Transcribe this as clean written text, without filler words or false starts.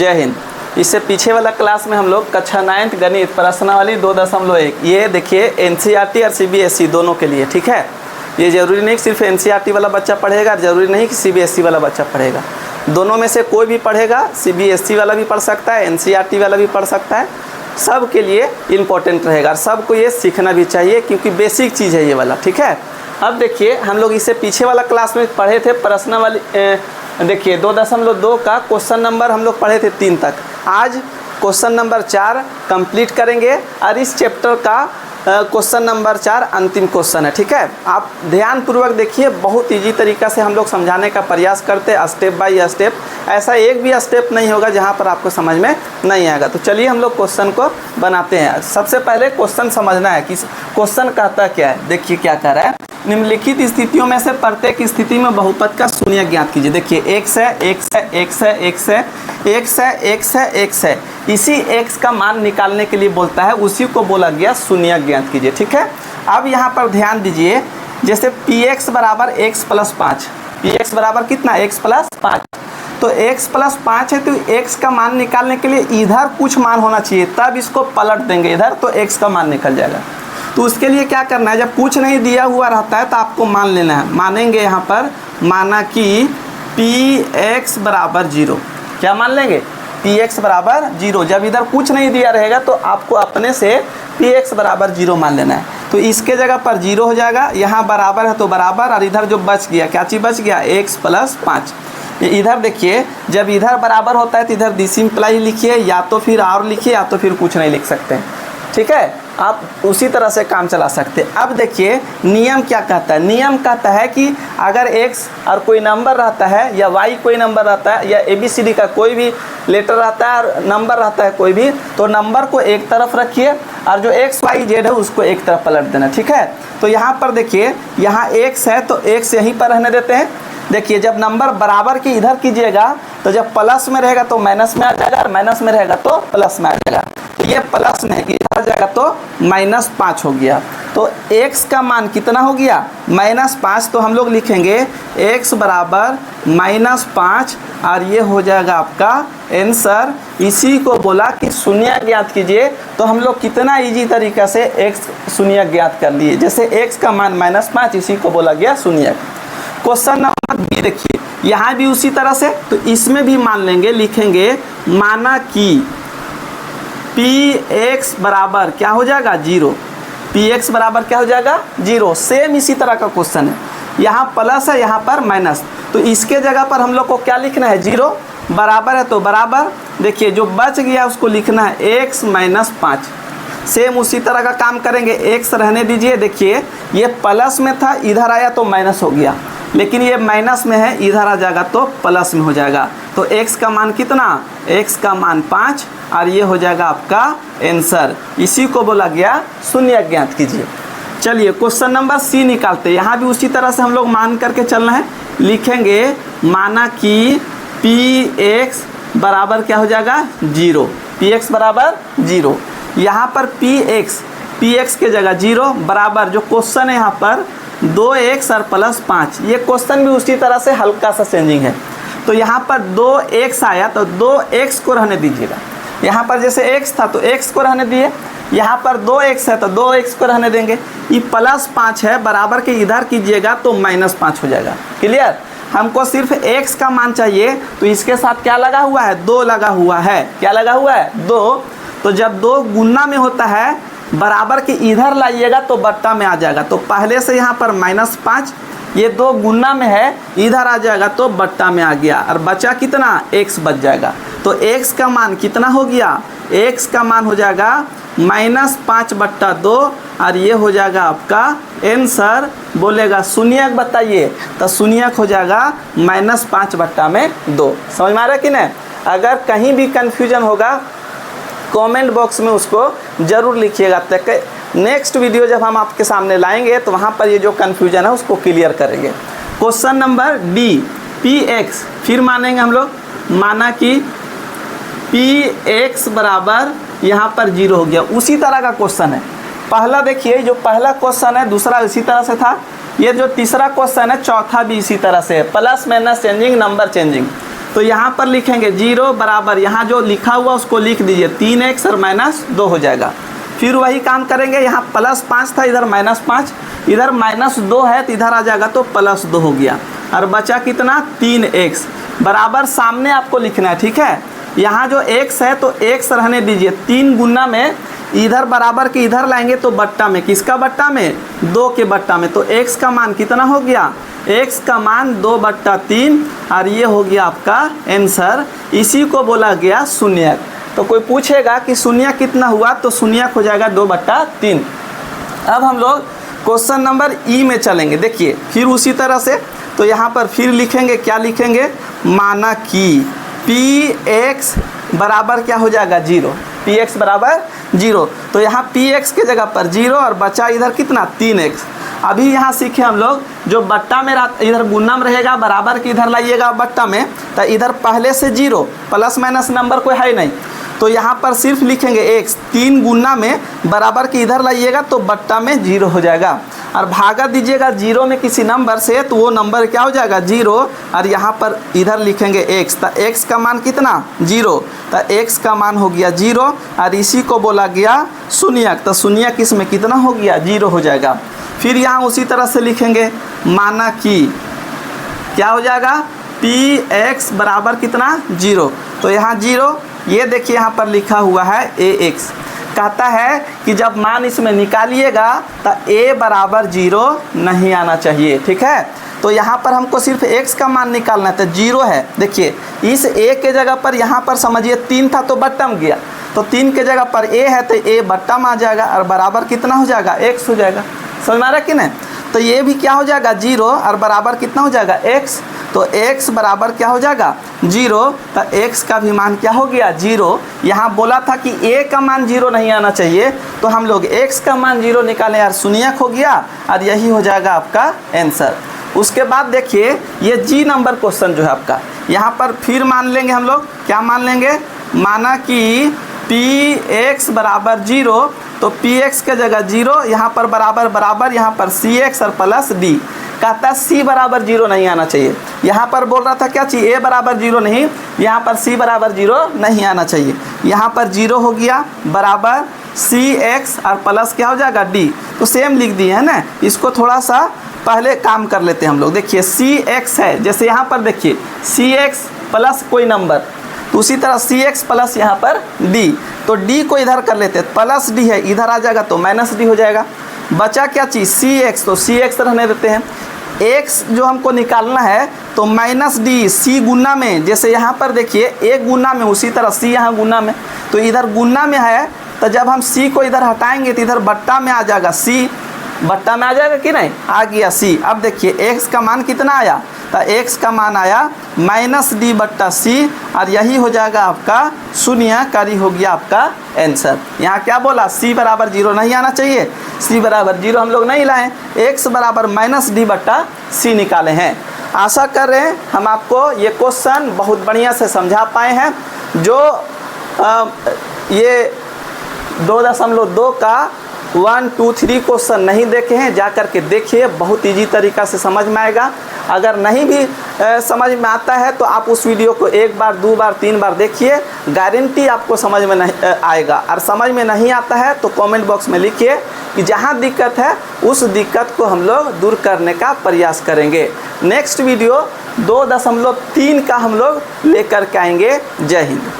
जय हिंद। इससे पीछे वाला क्लास में हम लोग कक्षा 9th गणित प्रश्नावली 2.1 ये देखिए एनसीईआरटी और सीबीएसई दोनों के लिए, ठीक है। ये ज़रूरी नहीं कि सिर्फ एनसीईआरटी वाला बच्चा पढ़ेगा, ज़रूरी नहीं कि सीबीएसई वाला बच्चा पढ़ेगा। दोनों में से कोई भी पढ़ेगा, सीबीएसई वाला भी पढ़ सकता है, एनसीईआरटी वाला भी पढ़ सकता है। सब के लिए इम्पोर्टेंट रहेगा और सबको ये सीखना भी चाहिए क्योंकि बेसिक चीज़ है ये वाला, ठीक है। अब देखिए हम लोग इससे पीछे वाला क्लास में पढ़े थे प्रश्नावली, देखिए 2.2 का क्वेश्चन नंबर हम लोग पढ़े थे 3 तक। आज क्वेश्चन नंबर 4 कंप्लीट करेंगे और इस चैप्टर का क्वेश्चन नंबर 4 अंतिम क्वेश्चन है, ठीक है। आप ध्यानपूर्वक देखिए, बहुत इजी तरीका से हम लोग समझाने का प्रयास करते हैं, स्टेप बाय स्टेप। ऐसा एक भी स्टेप नहीं होगा जहाँ पर आपको समझ में नहीं आएगा। तो चलिए हम लोग क्वेश्चन को बनाते हैं। सबसे पहले क्वेश्चन समझना है कि क्वेश्चन कहता क्या है। देखिए क्या कह रहा है, निम्नलिखित स्थितियों में से प्रत्येक स्थिति में बहुपद का शून्य ज्ञात कीजिए। देखिए x है, x है, x है, x है, x है, x है, x है। इसी x का मान निकालने के लिए बोलता है, उसी को बोला गया शून्य ज्ञात कीजिए, ठीक है। अब यहाँ पर ध्यान दीजिए, जैसे px बराबर x प्लस 5, px बराबर कितना, x प्लस 5। तो x प्लस 5 है तो x का मान निकालने के लिए इधर कुछ मान होना चाहिए, तब इसको पलट देंगे इधर तो x का मान निकल जाएगा। तो उसके लिए क्या करना है, जब कुछ नहीं दिया हुआ रहता है तो आपको मान लेना है। मानेंगे यहाँ पर, माना कि px बराबर 0। क्या मान लेंगे, px बराबर 0। जब इधर कुछ नहीं दिया रहेगा तो आपको अपने से px बराबर 0 मान लेना है। तो इसके जगह पर 0 हो जाएगा, यहाँ बराबर है तो बराबर, और इधर जो बच गया, क्या चीज़ बच गया, x प्लस 5। इधर देखिए, जब इधर बराबर होता है तो इधर दिस इम्प्लाई लिखिए, या तो फिर और लिखिए, या तो फिर कुछ नहीं लिख सकते हैं, ठीक है। आप उसी तरह से काम चला सकते हैं। अब देखिए नियम क्या कहता है, नियम कहता है कि अगर x और कोई नंबर रहता है या y कोई नंबर रहता है या ABCD का कोई भी लेटर रहता है और नंबर रहता है कोई भी, तो नंबर को एक तरफ रखिए और जो x y z है उसको एक तरफ पलट देना, ठीक है। तो यहाँ पर देखिए, यहाँ x है तो x यहीं पर रहने देते हैं। देखिए जब नंबर बराबर के इधर कीजिएगा तो जब प्लस में रहेगा तो माइनस में आ जाएगा, और माइनस में रहेगा तो प्लस में आ जाएगा। तो ये प्लस में इधर आ जाएगा तो -5 हो गया। तो x का मान कितना हो गया, -5। तो हम लोग लिखेंगे x बराबर -5 और ये हो जाएगा आपका आंसर। इसी को बोला कि शून्य ज्ञात कीजिए। तो हम लोग कितना इजी तरीका से x शून्य ज्ञात कर लिए। जैसे x का मान -5, इसी को बोला गया शून्य। क्वेश्चन नंबर बी देखिए, यहाँ भी उसी तरह से, तो इसमें भी मान लेंगे, लिखेंगे माना कि px बराबर क्या हो जाएगा, 0। px बराबर क्या हो जाएगा, 0। सेम इसी तरह का क्वेश्चन है, यहाँ प्लस है, यहाँ पर माइनस। तो इसके जगह पर हम लोग को क्या लिखना है, 0। बराबर है तो बराबर, देखिए जो बच गया उसको लिखना है x - 5। सेम उसी तरह का काम करेंगे, x रहने दीजिए। देखिए ये प्लस में था, इधर आया तो माइनस हो गया, लेकिन ये माइनस में है, इधर आ जाएगा तो प्लस में हो जाएगा। तो x का मान कितना, x का मान 5 और ये हो जाएगा आपका आंसर। इसी को बोला गया शून्य ज्ञात कीजिए। चलिए क्वेश्चन नंबर सी निकालते हैं। यहाँ भी उसी तरह से हम लोग मान करके चलना है। लिखेंगे माना कि px बराबर क्या हो जाएगा, 0। px बराबर 0। यहाँ पर px के जगह 0 बराबर, जो क्वेश्चन है यहाँ पर 2x और प्लस 5। ये क्वेश्चन भी उसी तरह से हल्का सा चेंजिंग है। तो यहाँ पर 2x आया तो 2x को रहने दीजिएगा। यहाँ पर जैसे x था तो x को रहने दिए, यहाँ पर 2x है तो 2x को रहने देंगे। ये प्लस 5 है, बराबर के इधर कीजिएगा तो -5 हो जाएगा। क्लियर, हमको सिर्फ x का मान चाहिए। तो इसके साथ क्या लगा हुआ है, 2 लगा हुआ है। क्या लगा हुआ है, 2। तो जब 2 गुना में होता है, बराबर के इधर लाइएगा तो बट्टा में आ जाएगा। तो पहले से यहाँ पर -5, ये 2 गुना में है, इधर आ जाएगा तो बट्टा में आ गया, और बचा कितना, x बच जाएगा। तो x का मान कितना हो गया, x का मान हो जाएगा -5/2 और ये हो जाएगा आपका आंसर। बोलेगा शून्यक बताइए, तो शून्यक हो जाएगा -5/2। समझ में आ रहा है कि नहीं। अगर कहीं भी कन्फ्यूजन होगा कमेंट बॉक्स में उसको ज़रूर लिखिएगा, ताकि नेक्स्ट वीडियो जब हम आपके सामने लाएंगे तो वहाँ पर ये जो कन्फ्यूजन है उसको क्लियर करेंगे। क्वेश्चन नंबर डी, px फिर मानेंगे हम लोग, माना कि px बराबर यहाँ पर 0 हो गया। उसी तरह का क्वेश्चन है। पहला देखिए, जो पहला क्वेश्चन है दूसरा इसी तरह से था। ये जो तीसरा क्वेश्चन है चौथा भी इसी तरह से है, plus minus changing, number changing. तो यहाँ पर लिखेंगे 0 बराबर, यहाँ जो लिखा हुआ उसको लिख दीजिए 3x और -2 हो जाएगा। फिर वही काम करेंगे, यहाँ +5 था, इधर -5, इधर -2 है तो इधर आ जाएगा तो +2 हो गया। और बचा कितना 3x बराबर, सामने आपको लिखना है, ठीक है। यहाँ जो x है तो x रहने दीजिए, 3 गुना में इधर बराबर के इधर लाएंगे तो बट्टा में, किसका बट्टा में, 2 के बट्टा में, तो x का मान कितना हो गया, x का मान 2/3 और ये हो गया आपका आंसर। इसी को बोला गया शून्यक। तो कोई पूछेगा कि शून्यक कितना हुआ, तो शून्यक हो जाएगा 2/3। अब हम लोग क्वेश्चन नंबर ई में चलेंगे। देखिए फिर उसी तरह से, तो यहाँ पर फिर लिखेंगे, क्या लिखेंगे, माना कि px बराबर क्या हो जाएगा 0, px बराबर 0। तो यहाँ px के जगह पर 0 और बचा इधर कितना 3x। अभी यहाँ सीखे हम लोग, जो बट्टा में इधर गुना में रहेगा, बराबर के इधर लाइएगा बट्टा में, तो इधर पहले से 0 प्लस माइनस नंबर कोई है नहीं, तो यहाँ पर सिर्फ लिखेंगे x, 3 गुना में बराबर के इधर लाइएगा तो बट्टा में 0 हो जाएगा। और भागा दीजिएगा 0 में किसी नंबर से तो वो नंबर क्या हो जाएगा 0, और यहाँ पर इधर लिखेंगे x, तो x का मान कितना 0, तो x का मान हो गया 0 और इसी को बोला गया शून्यक। तो शून्यक इसमें कितना हो गया 0 हो जाएगा। फिर यहाँ उसी तरह से लिखेंगे, माना कि क्या हो जाएगा px बराबर कितना 0, तो यहाँ 0, ये देखिए यहाँ पर लिखा हुआ है ax, कहता है कि जब मान इसमें निकालिएगा तो a बराबर 0 नहीं आना चाहिए, ठीक है। तो यहाँ पर हमको सिर्फ x का मान निकालना है, तो 0 है। देखिए इस a के जगह पर यहाँ पर समझिए 3 था तो बट्टा में गया, तो 3 के जगह पर a है तो a बट्टा में आ जाएगा और बराबर कितना हो जाएगा x हो जाएगा। समझ में आ रहा है कि नहीं। तो ये भी क्या हो जाएगा 0 और बराबर कितना हो जाएगा x, तो x बराबर क्या हो जाएगा 0, तो x का भी मान क्या हो गया 0। यहाँ बोला था कि a का मान 0 नहीं आना चाहिए, तो हम लोग x का मान 0 निकालें यार, शून्यक हो गया और यही हो जाएगा आपका आंसर। उसके बाद देखिए ये जी नंबर क्वेश्चन जो है आपका, यहाँ पर फिर मान लेंगे हम लोग, क्या मान लेंगे, माना कि px बराबर 0, तो px के जगह 0, यहाँ पर बराबर बराबर, यहाँ पर cx और प्लस d, कहता है c बराबर 0 नहीं आना चाहिए। यहाँ पर बोल रहा था क्या चीज़, a बराबर 0 नहीं, यहाँ पर c बराबर 0 नहीं आना चाहिए। यहाँ पर 0 हो गया बराबर cx और प्लस क्या हो जाएगा d, तो सेम लिख दिए है ना। इसको थोड़ा सा पहले काम कर लेते हैं हम लोग। देखिए cx है, जैसे यहाँ पर देखिए cx प्लस कोई नंबर, तो उसी तरह cx प्लस यहाँ पर d, तो d को इधर कर लेते हैं, प्लस d है इधर आ जाएगा तो माइनस d हो जाएगा। बचा क्या चीज़ cx, तो cx रहने देते हैं। x जो हमको निकालना है तो माइनस d, c गुना में, जैसे यहाँ पर देखिए a गुना में, उसी तरह c यहाँ गुना में, तो इधर गुना में है, तो जब हम c को इधर हटाएंगे तो इधर बट्टा में आ जाएगा, c बट्टा में आ जाएगा कि नहीं, आ गया c। अब देखिए x का मान कितना आया, तो x का मान आया -d/c और यही हो जाएगा आपका शून्य, कारी हो गया आपका आंसर। यहाँ क्या बोला, c बराबर 0 नहीं आना चाहिए, c बराबर 0 हम लोग नहीं लाए, x बराबर -d/c निकाले हैं। आशा कर रहे हैं हम आपको ये क्वेश्चन बहुत बढ़िया से समझा पाए हैं। जो ये 2.2 का 1, 2, 3 क्वेश्चन नहीं देखे हैं, जा कर के देखिए, बहुत इजी तरीक़ा से समझ में आएगा। अगर नहीं भी समझ में आता है तो आप उस वीडियो को 1 बार 2 बार 3 बार देखिए, गारंटी आपको समझ में नहीं आएगा। और समझ में नहीं आता है तो कमेंट बॉक्स में लिखिए कि जहां दिक्कत है उस दिक्कत को हम लोग दूर करने का प्रयास करेंगे। नेक्स्ट वीडियो 2.3 का हम लोग लेकर के आएंगे। जय हिंद।